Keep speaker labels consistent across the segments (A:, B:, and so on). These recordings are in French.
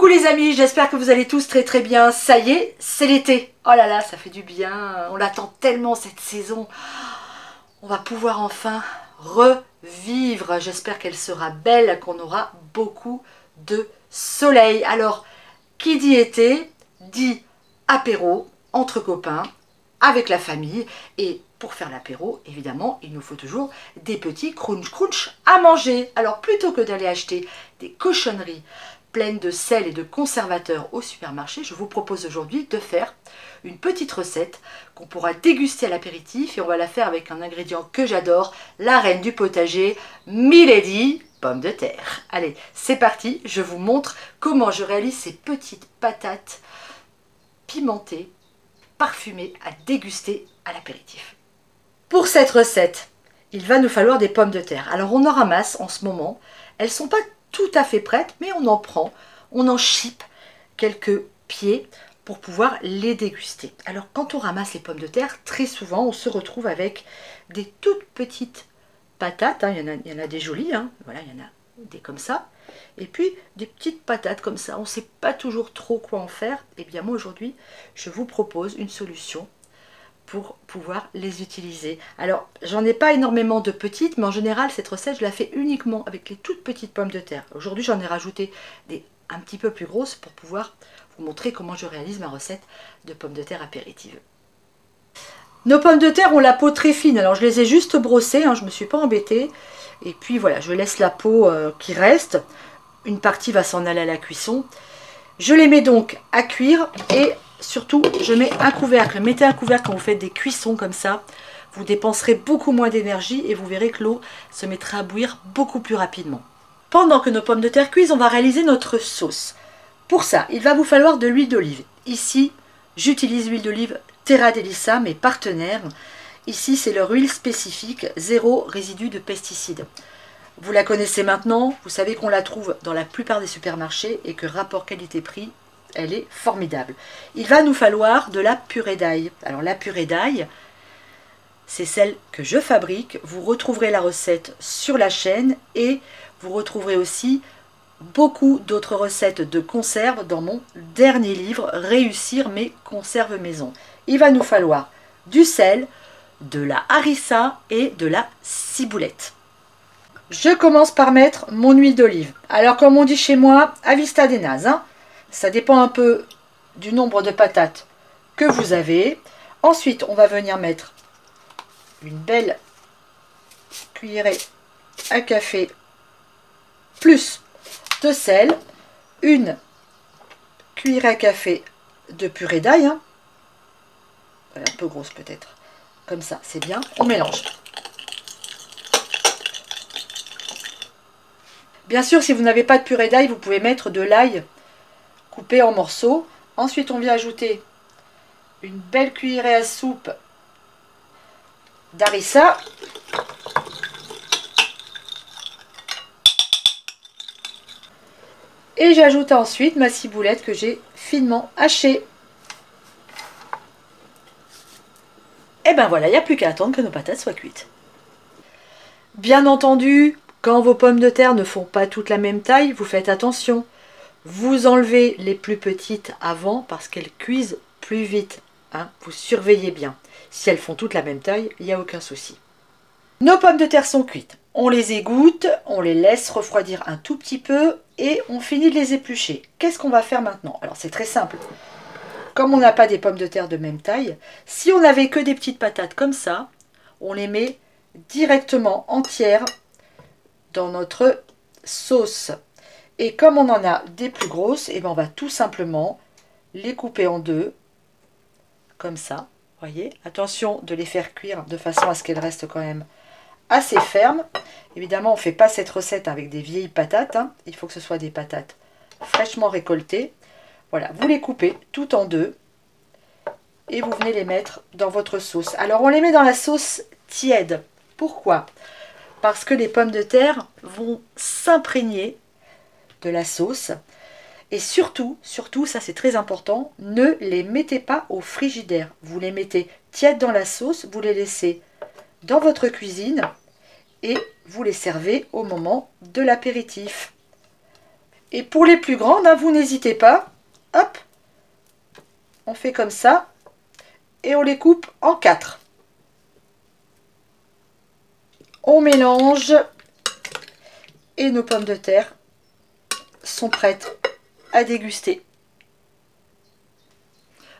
A: les amis, j'espère que vous allez tous très très bien. Ça y est, c'est l'été. Oh là là, ça fait du bien. On l'attend tellement cette saison. On va pouvoir enfin revivre. J'espère qu'elle sera belle, qu'on aura beaucoup de soleil. Alors, qui dit été, dit apéro entre copains, avec la famille. Et pour faire l'apéro, évidemment, il nous faut toujours des petits crunch crunch à manger. Alors, plutôt que d'aller acheter des cochonneries pleines de sel et de conservateurs au supermarché, je vous propose aujourd'hui de faire une petite recette qu'on pourra déguster à l'apéritif, et on va la faire avec un ingrédient que j'adore, la reine du potager, Milady, pommes de terre. Allez, c'est parti, je vous montre comment je réalise ces petites patates pimentées, parfumées à déguster à l'apéritif. Pour cette recette, il va nous falloir des pommes de terre. Alors on en ramasse en ce moment, elles ne sont pas tout à fait prêtes, mais on en prend, on en chipe quelques pieds pour pouvoir les déguster. Alors quand on ramasse les pommes de terre, très souvent on se retrouve avec des toutes petites patates, hein. Il y en a des jolies, hein. Voilà, il y en a des comme ça, et puis des petites patates comme ça, on ne sait pas toujours trop quoi en faire. Et bien moi aujourd'hui, je vous propose une solution pour pouvoir les utiliser. Alors, j'en ai pas énormément de petites, mais en général, cette recette, je la fais uniquement avec les toutes petites pommes de terre. Aujourd'hui, j'en ai rajouté des un petit peu plus grosses pour pouvoir vous montrer comment je réalise ma recette de pommes de terre apéritives. Nos pommes de terre ont la peau très fine, alors je les ai juste brossées, hein, je ne me suis pas embêtée. Et puis voilà, je laisse la peau qui reste. Une partie va s'en aller à la cuisson. Je les mets donc à cuire et surtout, je mets un couvercle. Mettez un couvercle quand vous faites des cuissons comme ça. Vous dépenserez beaucoup moins d'énergie et vous verrez que l'eau se mettra à bouillir beaucoup plus rapidement. Pendant que nos pommes de terre cuisent, on va réaliser notre sauce. Pour ça, il va vous falloir de l'huile d'olive. Ici, j'utilise l'huile d'olive Terra Delissa, mes partenaires. Ici, c'est leur huile spécifique, zéro résidu de pesticides. Vous la connaissez maintenant, vous savez qu'on la trouve dans la plupart des supermarchés et que rapport qualité-prix, elle est formidable. Il va nous falloir de la purée d'ail. Alors la purée d'ail, c'est celle que je fabrique. Vous retrouverez la recette sur la chaîne et vous retrouverez aussi beaucoup d'autres recettes de conserves dans mon dernier livre, Réussir mes conserves maison. Il va nous falloir du sel, de la harissa et de la ciboulette. Je commence par mettre mon huile d'olive. Alors comme on dit chez moi, à vista des nazes, hein. Ça dépend un peu du nombre de patates que vous avez. Ensuite, on va venir mettre une belle cuillerée à café plus de sel, une cuillerée à café de purée d'ail, hein. Voilà, un peu grosse peut-être. Comme ça, c'est bien. On mélange. Bien sûr, si vous n'avez pas de purée d'ail, vous pouvez mettre de l'ail coupé en morceaux. Ensuite, on vient ajouter une belle cuillerée à soupe d'harissa. Et j'ajoute ensuite ma ciboulette que j'ai finement hachée. Et ben voilà, il n'y a plus qu'à attendre que nos patates soient cuites. Bien entendu, quand vos pommes de terre ne font pas toutes la même taille, vous faites attention. Vous enlevez les plus petites avant parce qu'elles cuisent plus vite, hein. Vous surveillez bien. Si elles font toutes la même taille, il n'y a aucun souci. Nos pommes de terre sont cuites. On les égoutte, on les laisse refroidir un tout petit peu et on finit de les éplucher. Qu'est-ce qu'on va faire maintenant? Alors c'est très simple. Comme on n'a pas des pommes de terre de même taille, si on n'avait que des petites patates comme ça, on les met directement entières dans notre sauce. Et comme on en a des plus grosses, et ben on va tout simplement les couper en deux, comme ça, voyez. Attention de les faire cuire de façon à ce qu'elles restent quand même assez fermes. Évidemment, on ne fait pas cette recette avec des vieilles patates, hein. Il faut que ce soit des patates fraîchement récoltées. Voilà, vous les coupez tout en deux et vous venez les mettre dans votre sauce. Alors, on les met dans la sauce tiède. Pourquoi? Parce que les pommes de terre vont s'imprégner de la sauce. Et surtout, ça c'est très important, ne les mettez pas au frigidaire. Vous les mettez tièdes dans la sauce, vous les laissez dans votre cuisine et vous les servez au moment de l'apéritif. Et pour les plus grandes, hein, vous n'hésitez pas. Hop, on fait comme ça. Et on les coupe en 4. On mélange. Et nos pommes de terre sont prêtes à déguster.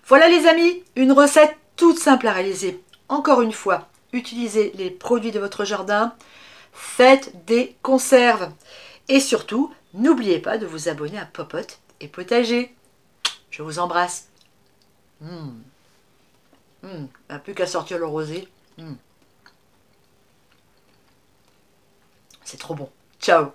A: Voilà les amis, une recette toute simple à réaliser. Encore une fois, utilisez les produits de votre jardin, faites des conserves. Et surtout, n'oubliez pas de vous abonner à Popote et Potager. Je vous embrasse. Plus qu'à sortir le rosé. C'est trop bon. Ciao.